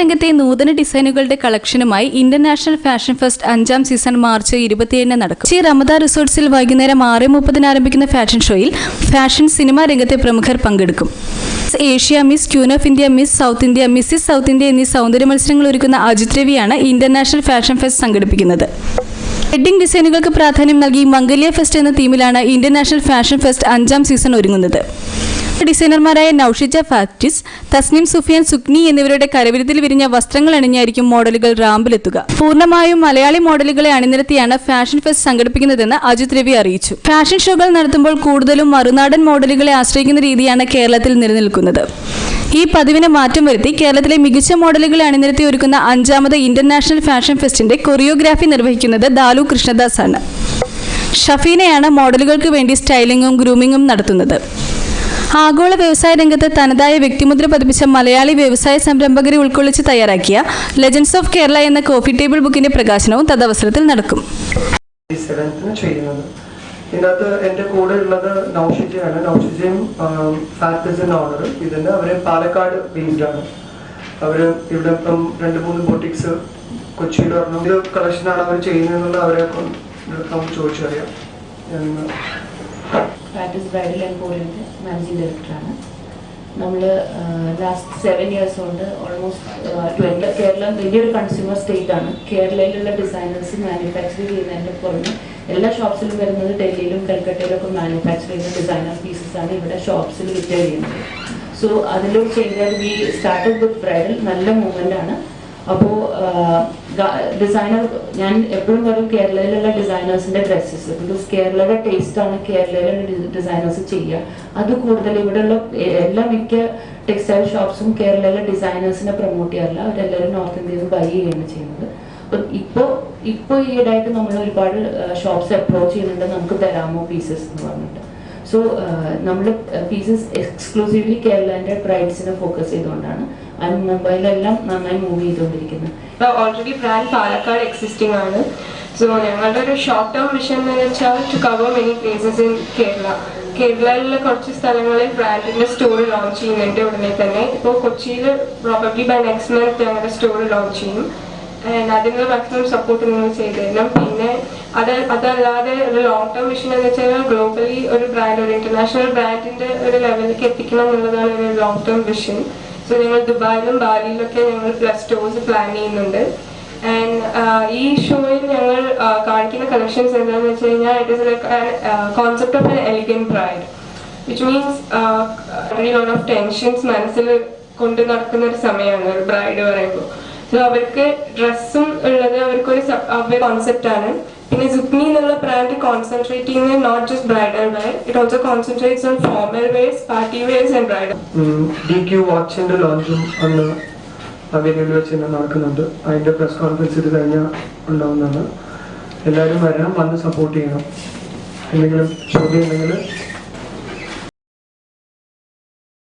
രംഗത്തെ നൂതന ഡിസൈനുകളുടെ കളക്ഷനുമായി ഇന്റർനാഷണൽ ഫാഷൻ ഫെസ്റ്റ് 5ാം സീസൺ മാർച്ച് 27 നടക്കും. കൊച്ചി റമദ റിസോർട്ട്സിൽ വൈകുന്നേരം 6:30 ആരംഭിക്കുന്ന ഫാഷൻ ഷോയിൽ ഫാഷൻ സിനിമാ രംഗത്തെ പ്രമുഖർ പങ്കെടുക്കും. Asia miss, queen of India, miss south India, Mrs south India എന്നീ സൗന്ദര്യ മത്സരങ്ങൾ ഒരുക്കുന്ന അജിത് രവിയാണ് ഇന്റർനാഷണൽ ഫാഷൻ ഫെസ്റ്റ് സംഘടിപ്പിക്കുന്നത്. വെഡ്ഡിംഗ് ഡിസൈനുകൾക്ക് പ്രാധാന്യം നൽകി മംഗല്യ ഫെസ്റ്റ് എന്ന തീമിലാണ് ഇന്റർനാഷണൽ ഫാഷൻ ഫെസ്റ്റ് 5ാം സീസൺ ഒരുങ്ങുന്നത്. ഡിസൈനർമാരായ നൌഷിജ ഫാറ്റിസ്, തസ്നിം സുഫിയാൻ, സുക്നി എന്നിവരുടെ കരവിരുതിൽ വിരിഞ്ഞ വസ്ത്രങ്ങൾ അണിഞ്ഞായിരിക്കും മോഡലുകൾ റാമ്പിലെത്തുക. പൂർണ്ണമായും മലയാളി മോഡലുകളെ അണിനിരത്തിയാണ് ഫാഷൻ ഫെസ്റ്റ് സംഘടിപ്പിക്കുന്നതെന്ന് അജിത് രവി അറിയിച്ചു. ഫാഷൻ ഷോകൾ നടത്തുമ്പോൾ കൂടുതലും മറുനാടൻ മോഡലുകളെ ആശ്രയിക്കുന്ന രീതിയാണ് കേരളത്തിൽ നിലനിൽക്കുന്നത്. ഈ പതിവിന് മാറ്റം വരുത്തി കേരളത്തിലെ മികച്ച മോഡലുകളെ അണിനിരത്തി ഒരുക്കുന്ന 5ാമത് ഇന്റർനാഷണൽ ഫാഷൻ ഫെസ്റ്റിന്റെ കൊറിയോഗ്രാഫി നിർവഹിക്കുന്നത് ദാലു കൃഷ്ണദാസ് ആണ്. ഷഫീനയാണ് മോഡലുകൾക്ക് വേണ്ടി സ്റ്റൈലിംഗും ഗ്രൂമിംഗും നടത്തുന്നത്. ആഗോള വ്യവസായ രംഗത്ത് തനതായ വ്യക്തിമുദ്ര പതിപ്പിച്ച മലയാളി വ്യവസായ സംരംഭകരെ ഉൾക്കൊള്ളിച്ച് തയ്യാറാക്കിയ ലെജൻഡ്സ് ഓഫ് കേരള എന്ന കോഫി ടേബിൾ ബുക്കിന്റെ പ്രകാശനവും തദവസരത്തിൽ നടക്കും. ഇതിനകത്ത് എൻ്റെ കൂടെ ഉള്ളത് നൌഷിജയാണ്. നൌഷിജയും ഫാറ്റിസ് ഓണർ. ഇതിന് അവര് പാലക്കാട് ബേസ്ഡ് ആണ്. അവര് ഇവിടെ ഇപ്പം 2-3 ബോട്ടിക്സ് കൊച്ചിയിൽ പറഞ്ഞു ഇത് കളക്ഷനാണ് അവർ ചെയ്യുന്നതെന്നുള്ള അവരെ നമുക്ക് ചോദിച്ചറിയാം. ഫാറ്റിസ് ബ്രൈഡൽ എംപോറിയത്തിൻ്റെ മാനേജിംഗ് ഡയറക്ടറാണ്. നമ്മൾ ലാസ്റ്റ് 7 years കൊണ്ട് ഓൾമോസ്റ്റ് കേരളം വലിയൊരു കൺസ്യൂമർ സ്റ്റേറ്റ് ആണ്. കേരളയിലുള്ള ഡിസൈനേഴ്സ് മാനുഫാക്ചർ ചെയ്യുന്നതിൻ്റെ പുറമെ എല്ലാ ഷോപ്സിലും വരുന്നത് ഡൽഹിയിലും കൽക്കട്ടയിലും ഒക്കെ മാനുഫാക്ചർ ചെയ്യുന്ന ഡിസൈനർ പീസസ് ആണ് ഇവിടെ ഷോപ്സിൽ വിറ്റ് ചെയ്യുന്നത്. സോ അതിലൂടെ ചെയ്താൽ വി സ്റ്റാർട്ടഡ് വിത്ത് ബ്രൈഡൽ നല്ല മൂവ്മെൻ്റ് ആണ്. അപ്പോൾ ഡിസൈനർ ഞാൻ എപ്പോഴും പറയും കേരളയിലുള്ള ഡിസൈനേഴ്സിന്റെ ഡ്രസ്സസ്, ബിക്കോസ് കേരളയുടെ ടേസ്റ്റ് ആണ് കേരളയിലുള്ള ഡിസൈനേഴ്സ് ചെയ്യുക. അത് കൂടുതൽ ഇവിടെയുള്ള എല്ലാ മിക്ക ടെക്സ്റ്റൈൽ ഷോപ്സും കേരളയിലെ ഡിസൈനേഴ്സിനെ പ്രൊമോട്ട് ചെയ്യാറില്ല. അവരെല്ലാവരും നോർത്ത് ഇന്ത്യയിൽ നിന്ന് ബൈ ചെയ്യുകയാണ് ചെയ്യുന്നത്. അപ്പം ഇപ്പോൾ ഈയിടെയായിട്ട് നമ്മൾ ഒരുപാട് ഷോപ്സ് അപ്രോച്ച് ചെയ്യുന്നുണ്ട്, നമുക്ക് തരാമോ പീസസ് എന്ന് പറഞ്ഞിട്ട്. സോ നമ്മൾ പീസസ് എക്സ്ക്ലൂസീവ്ലി കേരളൻ്റെ ബ്രൈഡ്സിനെ ഫോക്കസ് ചെയ്തുകൊണ്ടാണ് മുംബൈയിലെല്ലാം നന്നായി മൂവ് ചെയ്തുകൊണ്ടിരിക്കുന്നത്. ഓൾറെഡി ബ്രാൻഡ് പാലക്കാട് എക്സിസ്റ്റിംഗ് ആണ്. സോ ഞങ്ങളുടെ ഒരു ഷോർട്ട് ടേം വിഷൻ എന്ന് വെച്ചാൽ to cover many places in കേരളയിലുള്ള കുറച്ച് സ്ഥലങ്ങളിൽ ബ്രാൻഡിന്റെ സ്റ്റോർ ലോഞ്ച് ചെയ്യുന്നുണ്ട് ഉടനെ തന്നെ. ഇപ്പോൾ കൊച്ചിയിൽ പ്രോബബ്ലി ബൈ നെക്സ്റ്റ് മന്ത് ഞങ്ങളുടെ സ്റ്റോർ ലോഞ്ച് ചെയ്യും. അതിനുള്ള മാക്സിമം സപ്പോർട്ട് നിങ്ങൾ ചെയ്തു തരണം. പിന്നെ അതല്ലാതെ ഒരു ലോങ് ടേം വിഷൻ എന്ന് വെച്ചാൽ ഗ്ലോബലി ഒരു ബ്രാൻഡ്, ഒരു ഇന്റർനാഷണൽ ബ്രാൻഡിന്റെ ഒരു ലെവലിലേക്ക് എത്തിക്കണം എന്നുള്ളതാണ് ഒരു ലോങ് ടേം വിഷൻ. സോ ഞങ്ങൾ ദുബായിലും ബാലിയിലൊക്കെ ഞങ്ങൾ പ്ലസ് സ്റ്റോഴ്സ് പ്ലാൻ ചെയ്യുന്നുണ്ട്. ആൻഡ് ഈ ഷോയിൽ ഞങ്ങൾ കാണിക്കുന്ന കളക്ഷൻസ് എന്താണെന്ന് വെച്ച് കഴിഞ്ഞാൽ it is like concept of N elegant bride, which means lot of tensions മനസ്സിൽ കൊണ്ട് നടക്കുന്ന ഒരു സമയമാണ് ഒരു ബ്രൈഡ് പറയുമ്പോൾ. സോ അവർക്ക് ഡ്രസ്സും ഉള്ളത് അവർക്കൊരു കോൺസെപ്റ്റ് ആണ്. പിന്നെ സുക്നി എന്നുള്ള ബ്രാൻഡ് കോൺസെൻട്രേറ്റ് ചെയ്യുന്നത് not just bridal wear, it also concentrates on formal wears, party wears and bridal. DQ വാച്ചിന്റെ ലോഞ്ചും അന്ന് അവൈലബിൾ വെച്ച് തന്നെ നടക്കുന്നുണ്ട്. അതിന്റെ പ്രസ് കോൺഫറൻസ് ഇത് കഴിഞ്ഞാൽ ഉണ്ടാവുന്നതാണ്. എല്ലാവരും വരണം, വന്ന് സപ്പോർട്ട് ചെയ്യണം. എന്തെങ്കിലും ചോദ്യം ഉണ്ടെങ്കിൽ